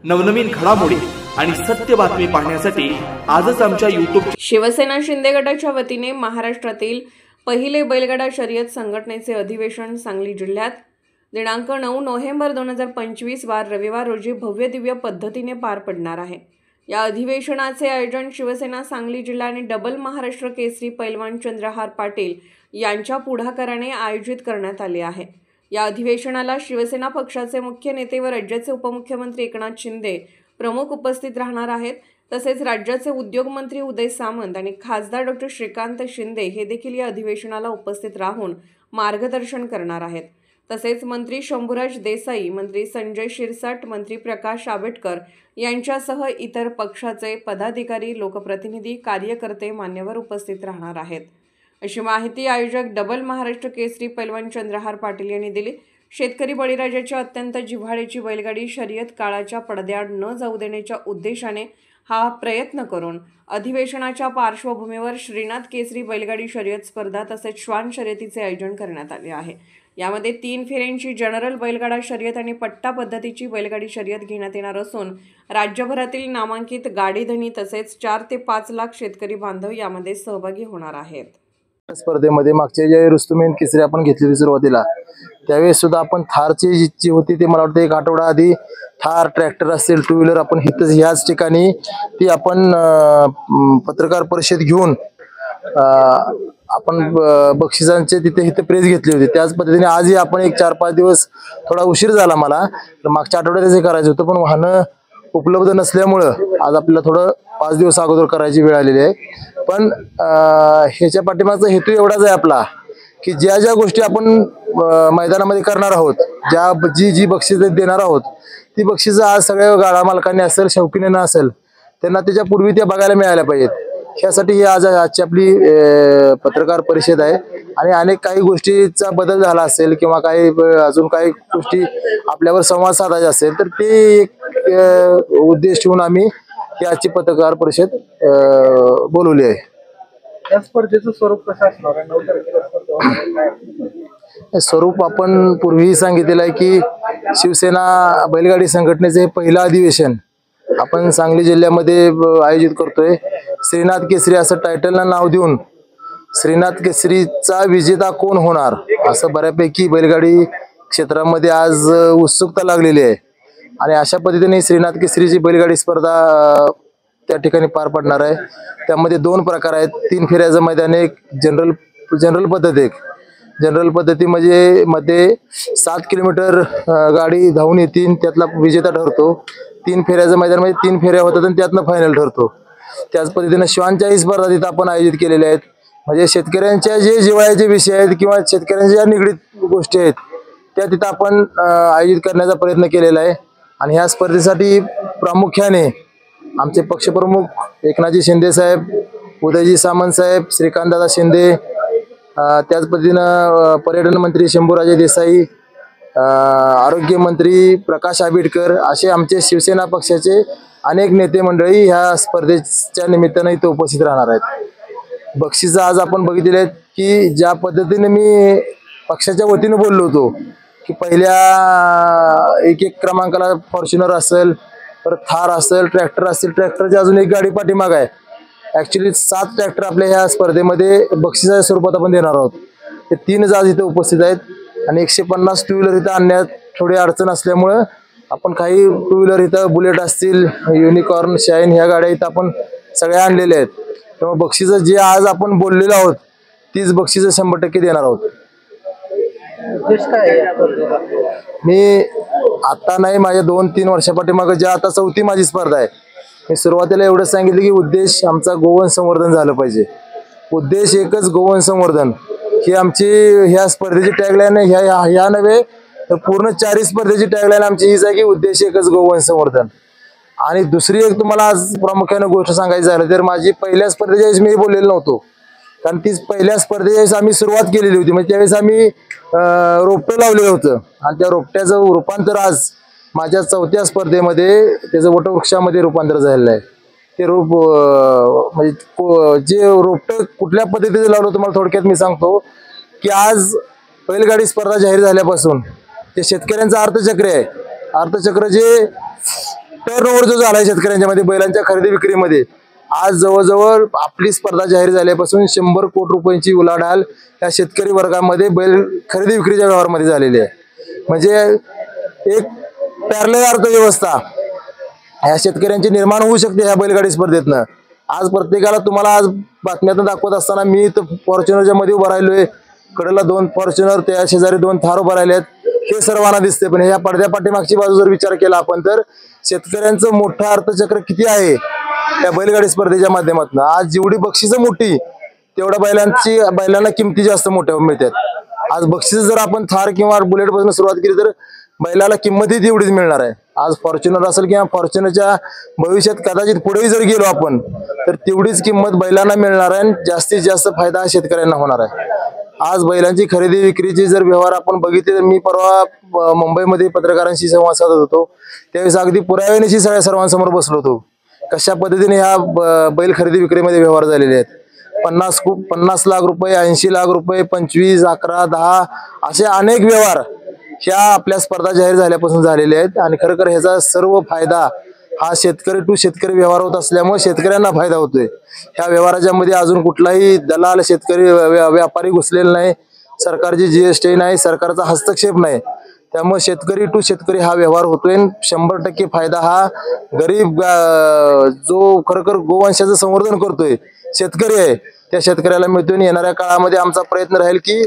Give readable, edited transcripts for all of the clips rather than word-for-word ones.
नवनवीन घडामोडी आणि सत्य बातमी पाहण्यासाठी आजच आमच्या YouTube शिवसेना शिंदे गटाच्या वतीने महाराष्ट्रातील पहिले बैलगाडा शर्यत संघटनेचे अधिवेशन सांगली जिल्ह्यात दिनांक 9 नोव्हेंबर 2025 वार रविवार रोजी भव्य दिव्य पद्धतीने पार पडणार आहे। या अधिवेशनाचे आयोजन शिवसेना सांगली जिल्हा आणि डबल महाराष्ट्र केसरी पैलवान चंद्रहार पाटील यांच्या पुढाकाराने आयोजित करण्यात आले आहे। या अधिवेशनाला शिवसेना पक्षाचे मुख्य नेते व राज्याचे उपमुख्यमंत्री एकनाथ शिंदे प्रमुख उपस्थित राहणार आहेत। तसेच राज्याचे उद्योग मंत्री उदय सामंत आणि खासदार डॉ. श्रीकांत शिंदे हे देखील या अधिवेशनाला उपस्थित राहून मार्गदर्शन करणार आहेत। तसेच मंत्री शंभूराज देसाई, मंत्री संजय शिरसाट, मंत्री प्रकाश आंबेडकर यांच्यासह इतर पक्षाचे पदाधिकारी, लोकप्रतिनिधी, कार्यकर्ते, मान्यवर उपस्थित राहणार आहेत, अशी माहिती आयोजक डबल महाराष्ट्र केसरी पैलवान चंद्रहार पाटील यांनी दिली। शेतकरी बळीराजाच्या अत्यंत जिव्हाळ्याची बैलगाडी शर्यत काळाच्या पडद्याआड न जाऊ देण्याच्या उद्देशाने हा प्रयत्न करून अधिवेशनाच्या पार्श्वभूमीवर श्रीनाथ केसरी बैलगाडी शर्यत स्पर्धा तसेच श्वान शर्यतीचे आयोजन करण्यात आले आहे। यामध्ये 3 फेऱ्यांची जनरल बैलगाडा शर्यत आणि पट्टा पद्धतीची बैलगाडी शर्यत घेण्यात येणार असून राज्यभरातील नामांकित गाडीधनी तसेच 4 ते 5 लाख शेतकरी बांधव यामध्ये सहभागी होणार आहेत। स्पर्धेमध्ये मागच्या जे रुस्तुमेन केसरी आपण घेतली सुरुवातीला त्यावेळेस सुद्धा आपण थारची जी होती ते मला वाटतं 1 आठवडा आधी थार ट्रॅक्टर असेल, 2 व्हीलर आपण ह्याच ठिकाणी ती आपण पत्रकार परिषद घेऊन आपण बक्षिसांचे तिथे प्रेस घेतली होती। त्याच पद्धतीने आजही आपण 1-4-5 दिवस थोडा उशीर झाला मला, मागच्या आठवड्यात हे करायचं होतं पण वाहनं उपलब्ध नसल्यामुळं आज आपल्याला थोडं 5 दिवस अगोदर करायची वेळ आलेली आहे। पण ह्याच्या पाठीमागचा हेतू एवढाच आहे आपला की ज्या गोष्टी आपण मैदानामध्ये करणार आहोत, जी बक्षीस देणार आहोत ती बक्षीस आज सगळ्या गाडा मालकांनी असेल, शौकीने असेल त्यांना त्याच्यापूर्वी त्या बघायला मिळाल्या पाहिजेत। ह्यासाठी ही आजची आपली पत्रकार परिषद आहे आणि अनेक काही गोष्टीचा बदल झाला असेल किंवा काही अजून काही गोष्टी आपल्यावर संवाद साधायचा असेल तर ते एक उद्देश ठेवून आम्ही ही आजची पत्रकार परिषद बोलवली आहे। या स्पर्धेचं स्वरूप कसं असणार आहे? 9 तारखेला स्वरूप आपण पूर्वीही सांगितलेलं आहे की शिवसेना बैलगाडी संघटनेचे हे पहिलं अधिवेशन आपण सांगली जिल्ह्यामध्ये आयोजित करतोय। श्रीनाथ केसरी असं टायटलला नाव देऊन श्रीनाथ केसरीचा विजेता कोण होणार असं बऱ्यापैकी बैलगाडी क्षेत्रामध्ये आज उत्सुकता लागलेली आहे आणि अशा पद्धतीने श्रीनाथ केसरीची बैलगाडी स्पर्धा त्या ठिकाणी पार पडणार आहे। त्यामध्ये 2 प्रकार आहेत, 3 फेऱ्याचं मैदान, एक जनरल पद्धत, एक जनरल पद्धती मध्ये 7 किलोमीटर गाडी धावून येतील, त्यातला विजेता ठरतो। 3 फेऱ्याचं मैदान मध्ये 3 फेऱ्या होतात आणि त्यातनं फायनल ठरतो। त्याच पद्धतीने श्वानच्याही स्पर्धा तिथं आपण आयोजित केलेल्या आहेत। म्हणजे शेतकऱ्यांच्या जे जिव्हाळ्याचे विषय आहेत किंवा शेतकऱ्यांच्या ज्या निगडीत गोष्टी आहेत त्या तिथं आपण आयोजित करण्याचा प्रयत्न केलेला आहे आणि ह्या स्पर्धेसाठी प्रामुख्याने आमचे पक्षप्रमुख एकनाथजी शिंदे साहेब, उदयजी सामंत साहेब, श्रीकांतदादा शिंदे, त्याच पद्धतीनं पर्यटन मंत्री शंभूराजे देसाई, आरोग्य मंत्री प्रकाश आंबेडकर असे आमचे शिवसेना पक्षाचे अनेक नेते मंडळी ह्या स्पर्धेच्या निमित्ताने इथे उपस्थित राहणार आहेत। बक्षीस आज आपण बघितले आहेत की ज्या पद्धतीने मी पक्षाच्या वतीने बोललो होतो की पहिल्या 1 क्रमांकाला फॉर्च्युनर असेल, परत थार असेल, ट्रॅक्टर असेल, ट्रॅक्टरची अजून एक गाडी पाठीमाग आहे। ऍक्च्युली 7 ट्रॅक्टर आपल्या ह्या स्पर्धेमध्ये बक्षिसाच्या स्वरूपात आपण देणार आहोत। ते 3 आज इथे उपस्थित आहेत आणि 150 2 व्हीलर इथं आणण्यात थोडी अडचण असल्यामुळं आपण काही 2 व्हीलर इथं बुलेट असतील, युनिकॉर्न, शाईन ह्या गाड्या इथं आपण सगळ्या आणलेल्या आहेत। त्यामुळे बक्षिसं जे आज आपण बोललेलो आहोत तीच बक्षिसं 100% देणार आहोत। मी आता नाही, माझ्या 2-3 वर्षापाठीमागे ज्या आता 4थी माझी स्पर्धा आहे, मी सुरुवातीला एवढंच सांगितलं की उद्देश आमचा गोवंश संवर्धन झालं पाहिजे। उद्देश एकच, गोवंश संवर्धन ही आमची ह्या स्पर्धेची टॅगलाईन आहे। ह्या नव्हे तर पूर्ण 4 स्पर्धेची टॅगलाईन आमची हीच आहे की उद्देश एकच, गोवंश संवर्धन। आणि दुसरी एक तुम्हाला आज प्रामुख्याने गोष्ट सांगायची झाली तर माझी पहिल्या स्पर्धेच्या वेळेस मी बोललेलो नव्हतो, कारण ती पहिल्या स्पर्धेच्या वेळेस आम्ही सुरुवात केलेली होती। म्हणजे त्यावेळेस आम्ही रोपटं लावलेलं होतं आणि त्या रोपट्याचं रूपांतर आज माझ्या 4थ्या स्पर्धेमध्ये त्याचं वटवृक्षामध्ये रूपांतर झालेलं आहे। ते रोप म्हणजे जे रोपटं कुठल्या पद्धतीने लावलं तुम्हाला थोडक्यात मी सांगतो की आज बैलगाडी स्पर्धा जाहीर झाल्यापासून जे शेतकऱ्यांचं अर्थचक्र आहे, अर्थचक्र जे टर्नओव्हर जो झाला शेतकऱ्यांच्या मध्ये बैलांच्या खरेदी विक्रीमध्ये, आज जवळजवळ आपली स्पर्धा जाहीर झाल्यापासून 100 कोटी रुपयांची उलाढाल या शेतकरी वर्गामध्ये बैल खरेदी विक्रीच्या व्यवहारामध्ये झालेली आहे. म्हणजे एक पॅरलल अर्थव्यवस्था या शेतकऱ्यांची निर्माण होऊ शकते ह्या बैलगाडी स्पर्धेतनं. आज प्रत्येकाला तुम्हाला आज बातम्यातून दाखवत असताना मी तर फॉर्च्युनरच्या मध्ये उभा राहिलोय, कडेला 2 फॉर्च्युनर, त्या शेजारी 2 थार उभा राहिलेत, हे सर्वांना दिसते. पण ह्या पडद्या पाठीमागची बाजू जर विचार केला आपण तर शेतकऱ्यांचं मोठं अर्थचक्र किती आहे त्या बैलगाडी स्पर्धेच्या माध्यमातून. आज जेवढी बक्षिसं मोठी तेवढ्या बैलांना किमती जास्त मोठ्या मिळतात. आज बक्षीस जर आपण थार किंवा बुलेट पासून सुरुवात केली तर बैलाला किंमतही तेवढीच मिळणार आहे. आज फॉर्च्युनर असेल किंवा फॉर्च्युनरच्या भविष्यात कदाचित पुढेही जर गेलो आपण तर तेवढीच किंमत बैलांना मिळणार आहे आणि जास्तीत जास्त फायदा शेतकऱ्यांना होणार आहे. आज बैलांची खरेदी विक्रीची जर व्यवहार आपण बघितले तर मी परवा मुंबईमध्ये पत्रकारांशी संवाद साधत होतो, त्यावेळेस अगदी पुराव्यानेशी सर्वांसमोर बसलो होतो कशा पद्धतीने ह्या बैल खरेदी विक्रीमध्ये व्यवहार झालेले आहेत. 50 लाख रुपये, 80 लाख रुपये, 25, 11, 10 असे अनेक व्यवहार ह्या आपल्या स्पर्धा जाहीर झाल्यापासून झालेले आहेत. आणि खरं ह्याचा सर्व फायदा हा शेतकरी टू शेतकरी व्यवहार होत असल्यामुळे शेतकऱ्यांना फायदा होतोय. ह्या व्यवहाराच्या मध्ये अजून कुठलाही दलाल शेतकरी व्यापारी घुसलेला नाही, सरकारची GST नाही, सरकारचा हस्तक्षेप नाही. त्यामुळे शेतकरी टू शेतकरी हा व्यवहार होतोय. 100% फायदा हा गरीब जो खरोखर गोवंशाचं संवर्धन करतोय शेतकरी आहे त्या शेतकऱ्याला मिळतोय. येणाऱ्या काळामध्ये आमचा प्रयत्न राहील की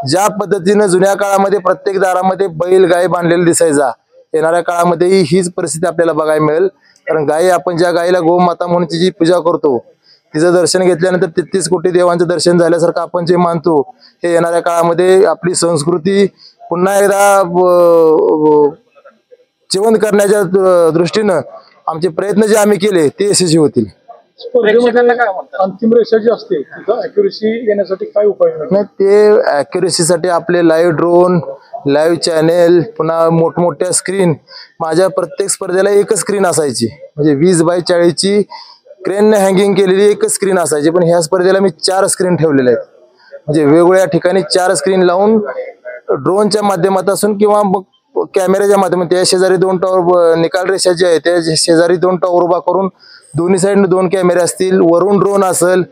ज्या पद्धतीने जुन्या काळामध्ये प्रत्येक दारामध्ये बैल गाय बांधलेला दिसायचा, येणाऱ्या काळामध्ये हीच परिस्थिती आपल्याला बघायला मिळेल. कारण गाय, आपण ज्या गायीला गोमाता म्हणून तिची पूजा करतो, तिचं दर्शन घेतल्यानंतर 33 कोटी देवांचं दर्शन झाल्यासारखं आपण जे मानतो, हे येणाऱ्या काळामध्ये आपली संस्कृती पुन्हा एकदा जिवंत करण्याच्या दृष्टीनं आमचे प्रयत्न जे आम्ही केले ते यशस्वी होतील. अंतिम रेषा जी असते अॅक्युरेसी येण्यासाठी काय उपाय नाही, ते अॅक्युरेसीसाठी आपले लाईव्ह ड्रोन, लाईव्ह चॅनेल, पुन्हा मोठमोठ्या स्क्रीन. माझ्या प्रत्येक स्पर्धेला एकच स्क्रीन असायची, म्हणजे 20x40ची क्रेनने हँगिंग केलेली एकच स्क्रीन असायची. पण ह्या स्पर्धेला मी 4 स्क्रीन ठेवलेल्या आहेत, म्हणजे वेगवेगळ्या ठिकाणी 4 स्क्रीन लावून ड्रोनच्या माध्यमातून किंवा मग कॅमेऱ्याच्या माध्यमातून त्या शेजारी 2 टॉवर, निकाल रेषा जी आहे त्या शेजारी 2 टॉवर उभा करून दोन्ही साईडने 2 कॅमेरे असतील, वरून ड्रोन असेल.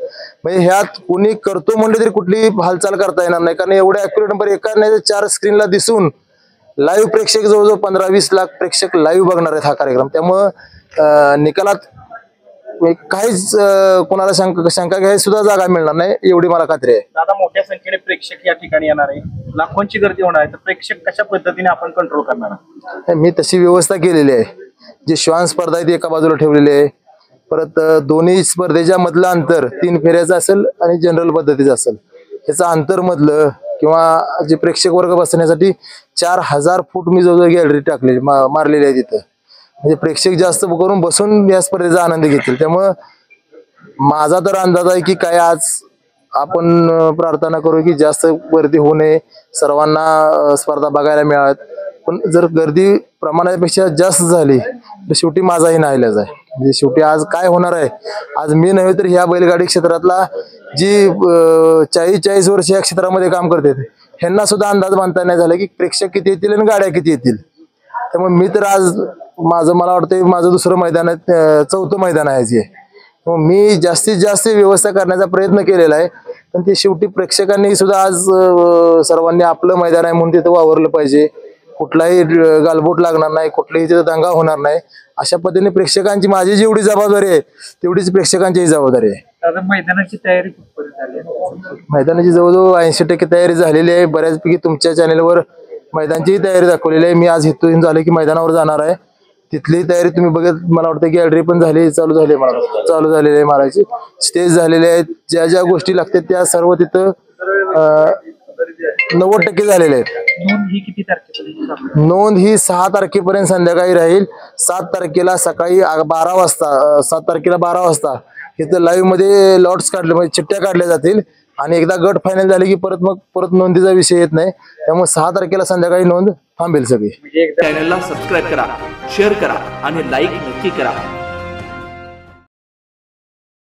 म्हणजे ह्यात कोणी करतो म्हणलं तरी कुठली हालचाल करता येणार नाही, कारण एवढे अॅक्युरेट नंबर एका नाही 4 स्क्रीनला दिसून लाईव्ह प्रेक्षक जवळजवळ 15-20 लाख प्रेक्षक लाईव्ह बघणार आहेत हा कार्यक्रम. त्यामुळं निकालात काहीच कोणाला शंका घ्यायला सुद्धा जागा मिळणार नाही एवढी मला खात्री आहे. दादा, मोठ्या संख्येने प्रेक्षक या ठिकाणी येणार आहे, लाखोंची गर्दी होणार आहे, तर प्रेक्षक कशा पद्धतीने आपण कंट्रोल करणार? मी तशी व्यवस्था केलेली आहे. जे श्वान स्पर्धा आहे ती एका बाजूला ठेवलेली आहे, परत दोन्ही स्पर्धेच्या मधलं अंतर 3 फेऱ्याचं असेल आणि जनरल पद्धतीचं असेल, ह्याचं अंतर मधलं किंवा जे प्रेक्षक वर्ग बसण्यासाठी 4000 फूट मी जवळजवळ गॅलरी टाकलेली मारलेली आहे तिथं, म्हणजे प्रेक्षक जास्त करून बसून या स्पर्धेचा आनंद घेतील. त्यामुळं माझा तर अंदाज आहे की काय आज आपण प्रार्थना करू की जास्त गर्दी होऊ नये, सर्वांना स्पर्धा बघायला मिळाव्यात. पण जर गर्दी प्रमाणापेक्षा जास्त झाली तर शेवटी माझाही नाईलाज आहे. म्हणजे शेवटी आज काय होणार आहे, आज मी नव्हे तर ह्या बैलगाडी क्षेत्रातला जी 40 वर्ष या क्षेत्रामध्ये काम करतात ह्यांना सुद्धा अंदाज बांधता नाही झाला की प्रेक्षक किती येतील आणि गाड्या किती येतील. त्यामुळे मी तर आज मला वाटतं माझं दुसरं मैदान आहे, 4थं मैदान आहे जे, मी जास्तीत जास्त व्यवस्था करण्याचा प्रयत्न केलेला आहे. पण ते शेवटी प्रेक्षकांनी सुद्धा आज सर्वांनी आपलं मैदान आहे म्हणून तिथं वावरलं पाहिजे, कुठलाही गालबोट लागणार नाही, कुठलाही तिथं दंगा होणार नाही, अशा पद्धतीने प्रेक्षकांची माझी जेवढी जबाबदारी आहे तेवढीच प्रेक्षकांचीही जबाबदारी आहे. मैदानाची तयारी कुठपर्यंत झाली आहे? मैदानाची जवळजवळ 80% तयारी झालेली आहे. बऱ्याचपैकी तुमच्या चॅनेलवर मैदानाची तयारी दाखवलेली आहे. मी आज इथून झालं की मैदानावर जाणार आहे, तिथली तयारी तुम्ही बघत, मला वाटतं गॅलरी पण झाली, चालू झालेली आहे, मारायची स्टेज झालेले आहेत, ज्या ज्या गोष्टी लागतात त्या सर्व तिथं 90% झालेले आहेत. नोंद ही किती तारखेपर्यंत? नोंद ही 6 तारखेपर्यंत संध्याकाळी राहील. 7 तारखेला सकाळी 12 वाजता 7 तारखेला 12 वाजता इथं लाईव्ह मध्ये लॉट्स काढले, म्हणजे चिठ्ठ्या काढल्या जातील आणि एकदा गट फायनल झाले की परत नोंदीचा विषय येत नाही. त्यामुळे 6 तारखेला संध्याकाळी नोंद थांबेल सगळी. चॅनलला सबस्क्राईब करा, शेअर करा आणि लाईक नक्की करा.